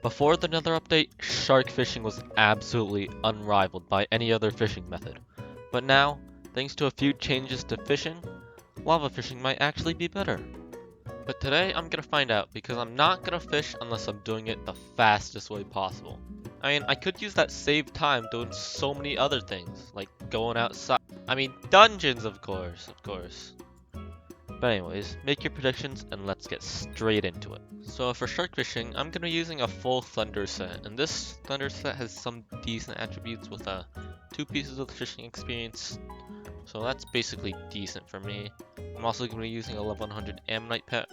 Before the Nether update, shark fishing was absolutely unrivaled by any other fishing method. But now, thanks to a few changes to fishing, lava fishing might actually be better. But today I'm gonna find out because I'm not gonna fish unless I'm doing it the fastest way possible. I mean, I could use that saved time doing so many other things, like going outside. I mean, dungeons, of course. But anyways, make your predictions and let's get straight into it. So for shark fishing, I'm gonna be using a full thunder set, and this thunder set has some decent attributes with 2 pieces of fishing experience, so that's basically decent for me. I'm also gonna be using a level 100 ammonite pet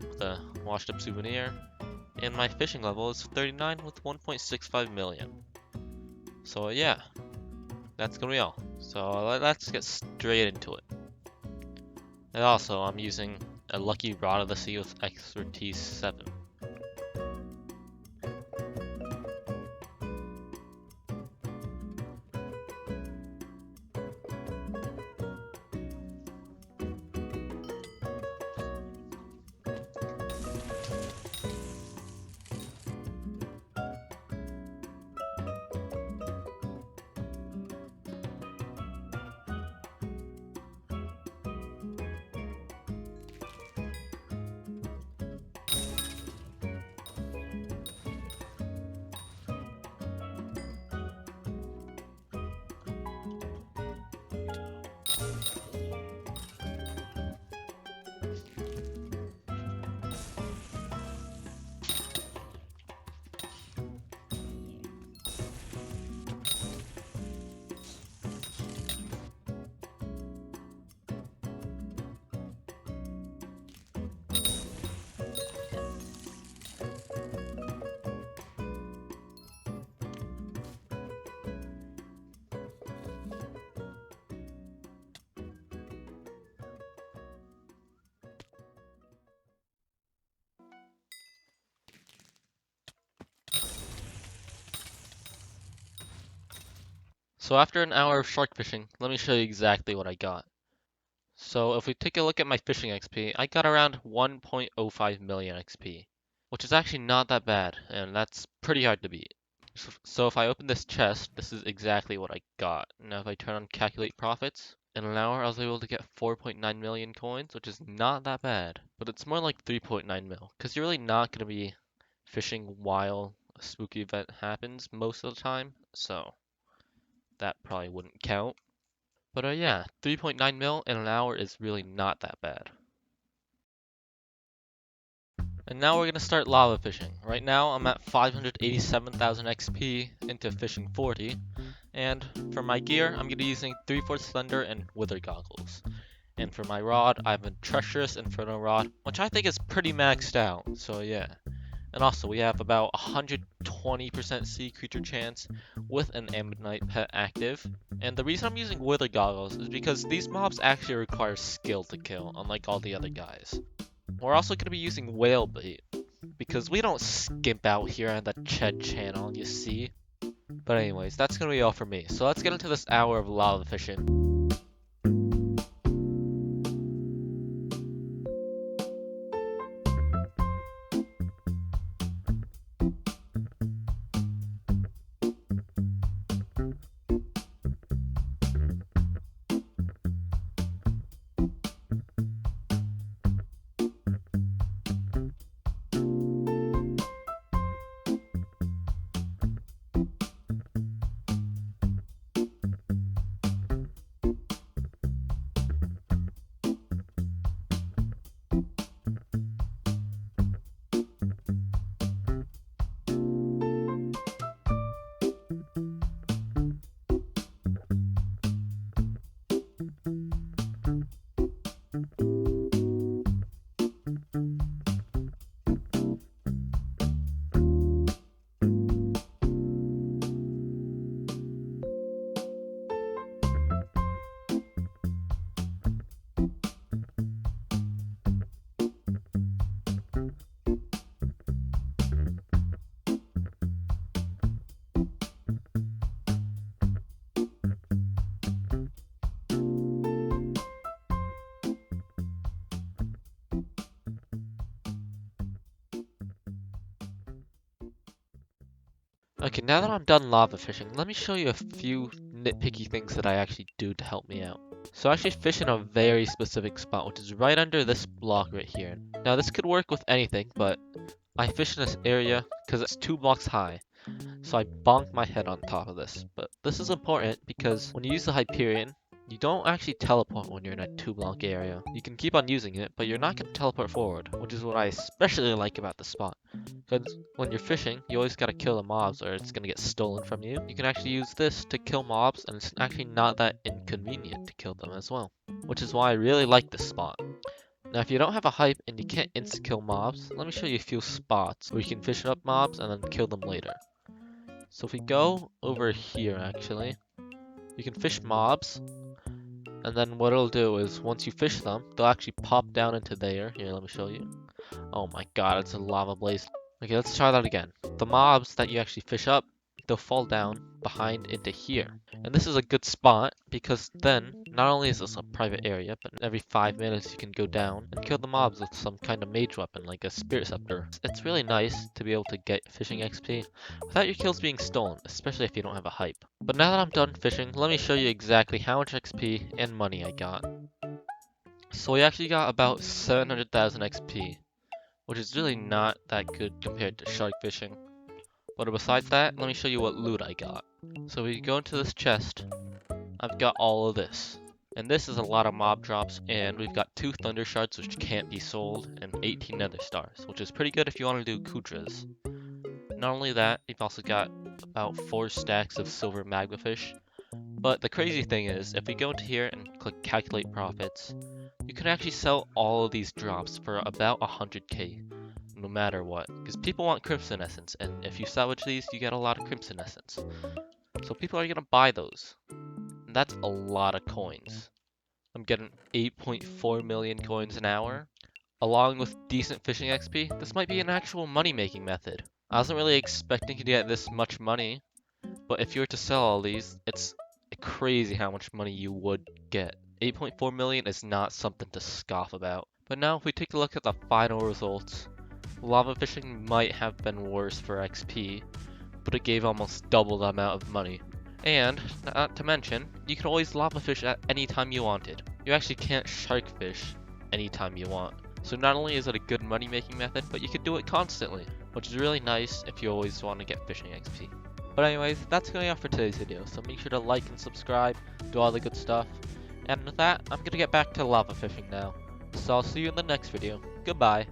with a washed up souvenir, and my fishing level is 39 with 1.65 million. So yeah, that's gonna be all. So let's get straight into it. And also, I'm using a lucky rod of the sea with expertise 7. So after an hour of shark fishing, let me show you exactly what I got. So if we take a look at my fishing XP, I got around 1.05 million XP, which is actually not that bad, and that's pretty hard to beat. So if I open this chest, this is exactly what I got. Now if I turn on calculate profits, in an hour I was able to get 4.9 million coins, which is not that bad, but it's more like 3.9 mil, because you're really not going to be fishing while a spooky event happens most of the time, so that probably wouldn't count. But yeah, 3.9 mil in an hour is really not that bad. And now we're gonna start lava fishing. Right now I'm at 587,000 XP into fishing 40, and for my gear I'm gonna be using 3/4 thunder and wither goggles. And for my rod I have a treacherous inferno rod, which I think is pretty maxed out, so yeah. And also, we have about 120% sea creature chance with an ammonite pet active. And the reason I'm using wither goggles is because these mobs actually require skill to kill, unlike all the other guys. We're also going to be using whale bait, because we don't skimp out here on the Ched channel, you see. But anyways, that's going to be all for me. So let's get into this hour of lava fishing. Okay, now that I'm done lava fishing, let me show you a few nitpicky things that I actually do to help me out. So I actually fish in a very specific spot, which is right under this block right here. Now this could work with anything, but I fish in this area because it's 2 blocks high. So I bonk my head on top of this. But this is important because when you use the Hyperion, you don't actually teleport when you're in a 2 block area. You can keep on using it, but you're not going to teleport forward, which is what I especially like about the spot. Because when you're fishing, you always gotta kill the mobs or it's gonna get stolen from you. You can actually use this to kill mobs, and it's actually not that inconvenient to kill them as well. Which is why I really like this spot. Now if you don't have a hype and you can't insta-kill mobs, let me show you a few spots where you can fish up mobs and then kill them later. So if we go over here actually, you can fish mobs, and then what it'll do is once you fish them, they'll actually pop down into there. Here, let me show you. Oh my god, it's a lava blaze. Okay, let's try that again. The mobs that you actually fish up, they'll fall down behind into here. And this is a good spot because then, not only is this a private area, but every 5 minutes you can go down and kill the mobs with some kind of mage weapon like a spirit scepter. It's really nice to be able to get fishing XP without your kills being stolen, especially if you don't have a hype. But now that I'm done fishing, let me show you exactly how much XP and money I got. So we actually got about 700,000 XP. Which is really not that good compared to shark fishing. But besides that, let me show you what loot I got. So we go into this chest, I've got all of this. And this is a lot of mob drops, and we've got 2 thunder shards which can't be sold, and 18 nether stars, which is pretty good if you want to do kudras. Not only that, you've also got about 4 stacks of silver magma fish. But the crazy thing is, if we go into here and click calculate profits, you can actually sell all of these drops for about 100k, no matter what. Because people want crimson essence, and if you salvage these, you get a lot of crimson essence. So people are gonna buy those. And that's a lot of coins. I'm getting 8.4 million coins an hour. Along with decent fishing XP, this might be an actual money-making method. I wasn't really expecting to get this much money, but if you were to sell all these, it's crazy how much money you would get. 8.4 million is not something to scoff about. But now if we take a look at the final results, lava fishing might have been worse for XP, but it gave almost double the amount of money. And, not to mention, you can always lava fish at any time you wanted. You actually can't shark fish anytime you want. So not only is it a good money making method, but you can do it constantly, which is really nice if you always want to get fishing XP. But anyways, that's going to be all for today's video, so make sure to like and subscribe, do all the good stuff. And with that, I'm going to get back to lava fishing now. So I'll see you in the next video. Goodbye.